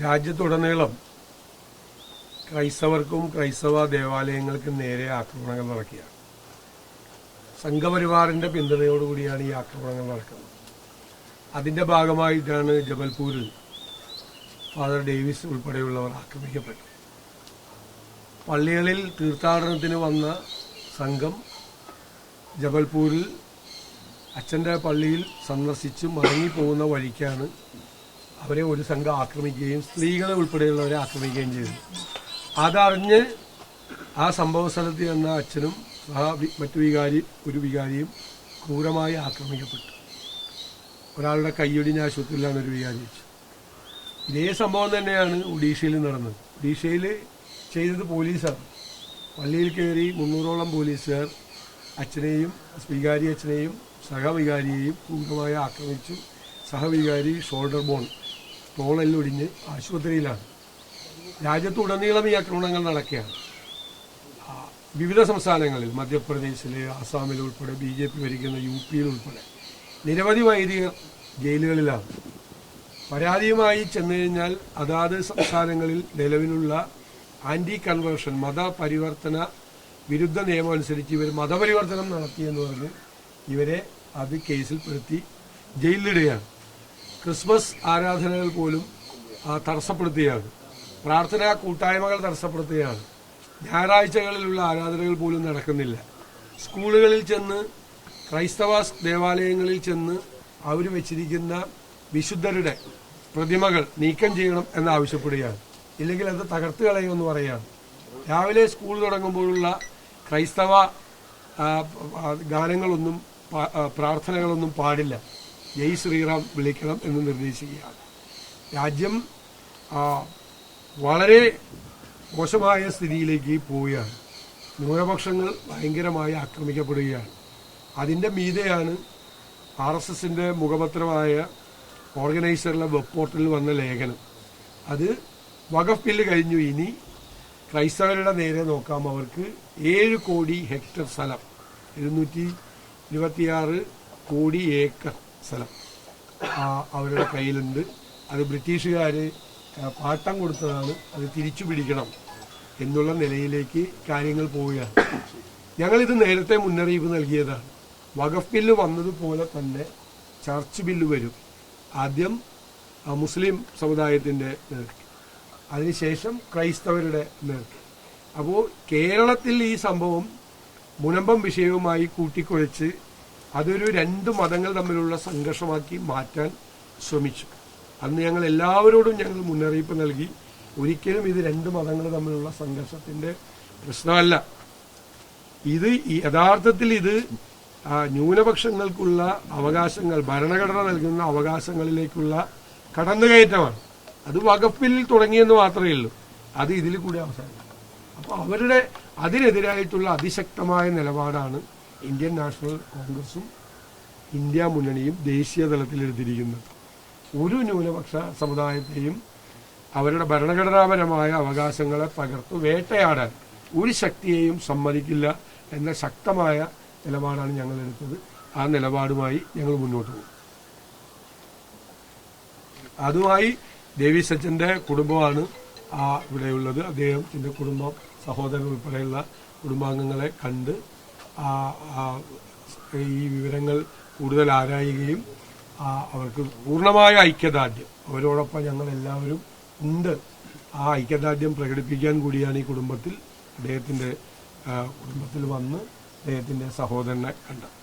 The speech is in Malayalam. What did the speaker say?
രാജ്യത്തുടനീളം ക്രൈസ്തവർക്കും ക്രൈസ്തവ ദേവാലയങ്ങൾക്കും നേരെ ആക്രമണങ്ങൾ നടക്കുകയാണ്. സംഘപരിവാറിന്റെ പിന്തുണയോടുകൂടിയാണ് ഈ ആക്രമണങ്ങൾ നടക്കുന്നത്. അതിന്റെ ഭാഗമായിട്ടാണ് ജബൽപൂരിൽ ഫാദർ ഡേവിസ് ഉൾപ്പെടെയുള്ളവർ ആക്രമിക്കപ്പെട്ടു. പള്ളികളിൽ തീർത്ഥാടനത്തിന് വന്ന സംഘം ജബൽപൂരിൽ അച്ഛൻ്റെ പള്ളിയിൽ സന്ദർശിച്ച് മടങ്ങിപ്പോകുന്ന വഴിക്കാണ് അവരെ ഒരു സംഘം ആക്രമിക്കുകയും സ്ത്രീകളെ ഉൾപ്പെടെയുള്ളവരെ ആക്രമിക്കുകയും ചെയ്തു. അതറിഞ്ഞ് ആ സംഭവ സ്ഥലത്ത് ചെന്ന അച്ഛനും മറ്റു ഒരു വികാരിയും ക്രൂരമായി ആക്രമിക്കപ്പെട്ടു. ഒരാളുടെ കൈയൊടിഞ്ഞ ആശുപത്രിയിലാണ് ഒരു വികാരി വെച്ചു. ഇതേ സംഭവം തന്നെയാണ് ഒഡീഷയിൽ നടന്നത്. ഒഡീഷയിൽ ചെയ്തത് പോലീസാണ്. പള്ളിയിൽ കയറി 300ഓളം പോലീസുകാർ അച്ഛനെയും വികാരി അച്ഛനെയും സഹവികാരിയെയും ക്രൂരമായി ആക്രമിച്ചു. സഹവികാരി ഷോൾഡർ ബോൺ തോളെല്ലൊടിഞ്ഞ് ആശുപത്രിയിലാണ്. രാജ്യത്തുടനീളം ഈ ആക്രമണങ്ങൾ നടക്കുകയാണ്. വിവിധ സംസ്ഥാനങ്ങളിൽ മധ്യപ്രദേശിൽ, ആസാമിൽ ഉൾപ്പെടെ, BJP ഭരിക്കുന്ന UP-യിൽ ഉൾപ്പെടെ നിരവധി വൈദികർ ജയിലുകളിലാണ്. പരാതിയുമായി ചെന്നു കഴിഞ്ഞാൽ അതാത് സംസ്ഥാനങ്ങളിൽ നിലവിലുള്ള ആന്റി കൺവേർഷൻ മതപരിവർത്തന വിരുദ്ധ നിയമം അനുസരിച്ച് ഇവർ മതപരിവർത്തനം നടത്തിയെന്ന് പറഞ്ഞ് ഇവരെ അത് കേസിൽപ്പെടുത്തി ജയിലിലിടുകയാണ്. ക്രിസ്മസ് ആരാധനകൾ പോലും തടസ്സപ്പെടുത്തുകയാണ്. പ്രാർത്ഥനാ കൂട്ടായ്മകൾ തടസ്സപ്പെടുത്തുകയാണ്. ഞായറാഴ്ചകളിലുള്ള ആരാധനകൾ പോലും നടക്കുന്നില്ല. സ്കൂളുകളിൽ ചെന്ന്, ക്രൈസ്തവ ദേവാലയങ്ങളിൽ ചെന്ന് അവർ വെച്ചിരിക്കുന്ന വിശുദ്ധരുടെ പ്രതിമകൾ നീക്കം ചെയ്യണം എന്നാവശ്യപ്പെടുകയാണ്. ഇല്ലെങ്കിൽ അത് തകർത്ത് കളയുമെന്ന് പറയുകയാണ്. രാവിലെ സ്കൂൾ തുടങ്ങുമ്പോഴുള്ള ക്രൈസ്തവ ഗാനങ്ങളൊന്നും പ്രാർത്ഥനകളൊന്നും പാടില്ല, ജയ് ശ്രീറാം വിളിക്കണം എന്ന് നിർദ്ദേശിക്കുകയാണ്. രാജ്യം വളരെ മോശമായ സ്ഥിതിയിലേക്ക് പോവുകയാണ്. ന്യൂനപക്ഷങ്ങൾ ഭയങ്കരമായി ആക്രമിക്കപ്പെടുകയാണ്. അതിൻ്റെ മീതെയാണ് RSSന്റെ മുഖപത്രമായ ഓർഗനൈസറിലെ വെബ് പോർട്ടലിൽ വന്ന ലേഖനം. അത് വഖഫ് ബില്ല് കഴിഞ്ഞു, ഇനി ക്രൈസ്തവരുടെ നേരെ നോക്കാം. അവർക്ക് 7 കോടി ഹെക്ടർ സ്ഥലം, 726 കോടി ഏക്കർ സ്ഥലം അവരുടെ കയ്യിലുണ്ട്. അത് ബ്രിട്ടീഷുകാർ പാട്ടം കൊടുത്തതാണ്, അത് തിരിച്ചു പിടിക്കണം എന്നുള്ള നിലയിലേക്ക് കാര്യങ്ങൾ പോവുകയാണ്. ഞങ്ങളിത് നേരത്തെ മുന്നറിയിപ്പ് നൽകിയതാണ്. വഖഫ് ബില്ല് വന്നതുപോലെ തന്നെ ചർച്ച് ബില്ല് വരും. ആദ്യം മുസ്ലിം സമുദായത്തിൻ്റെ നേർക്ക്, അതിനുശേഷം ക്രൈസ്തവരുടെ നേർക്ക്. അപ്പോൾ കേരളത്തിൽ ഈ സംഭവം മുനമ്പം വിഷയവുമായി കൂട്ടിക്കുഴച്ച് അതൊരു 2 മതങ്ങൾ തമ്മിലുള്ള സംഘർഷമാക്കി മാറ്റാൻ ശ്രമിച്ചു. അന്ന് ഞങ്ങൾ എല്ലാവരോടും മുന്നറിയിപ്പ് നൽകി, ഒരിക്കലും ഇത് 2 മതങ്ങൾ തമ്മിലുള്ള സംഘർഷത്തിന്റെ പ്രശ്നമല്ല. ഇത് യഥാർത്ഥത്തിൽ ഇത് ന്യൂനപക്ഷങ്ങൾക്കുള്ള അവകാശങ്ങൾ, ഭരണഘടന നൽകുന്ന അവകാശങ്ങളിലേക്കുള്ള കടന്നുകയറ്റമാണ്. അത് വഖഫ് ബില്ലിൽ തുടങ്ങിയെന്ന് മാത്രമേ ഉള്ളൂ, അത് ഇതിൽ കൂടി അവസാനിക്കും. അപ്പോൾ അവരുടെ അതിനെതിരായിട്ടുള്ള അതിശക്തമായ നിലപാടാണ് ഇന്ത്യൻ നാഷണൽ കോൺഗ്രസും ഇന്ത്യ മുന്നണിയും ദേശീയ തലത്തിലെടുത്തിരിക്കുന്നത്. ഒരു ന്യൂനപക്ഷ സമുദായത്തെയും അവരുടെ ഭരണഘടനാപരമായ അവകാശങ്ങളെ തകർത്തു വേട്ടയാടാൻ ഒരു ശക്തിയെയും സമ്മതിക്കില്ല എന്ന ശക്തമായ നിലപാടാണ് ഞങ്ങൾ എടുത്തത്. ആ നിലപാടുമായി ഞങ്ങൾ മുന്നോട്ട് പോകും. അതുമായി ഡേവിസ് അച്ഛൻ്റെ കുടുംബമാണ് ഇവിടെയുള്ളത്. അദ്ദേഹത്തിൻ്റെ കുടുംബം, സഹോദരൻ ഉൾപ്പെടെയുള്ള കുടുംബാംഗങ്ങളെ കണ്ട് ഈ വിവരങ്ങൾ കൂടുതൽ ആരായുകയും അവർക്ക് പൂർണ്ണമായ ഐക്യദാർഢ്യം, അവരോടൊപ്പം ഞങ്ങൾ എല്ലാവരും ഉണ്ട്, ആ ഐക്യദാർഢ്യം പ്രകടിപ്പിക്കാൻ കൂടിയാണ് ഈ അദ്ദേഹത്തിൻ്റെ കുടുംബത്തിൽ വന്ന് അദ്ദേഹത്തിൻ്റെ സഹോദരനെ കണ്ടത്.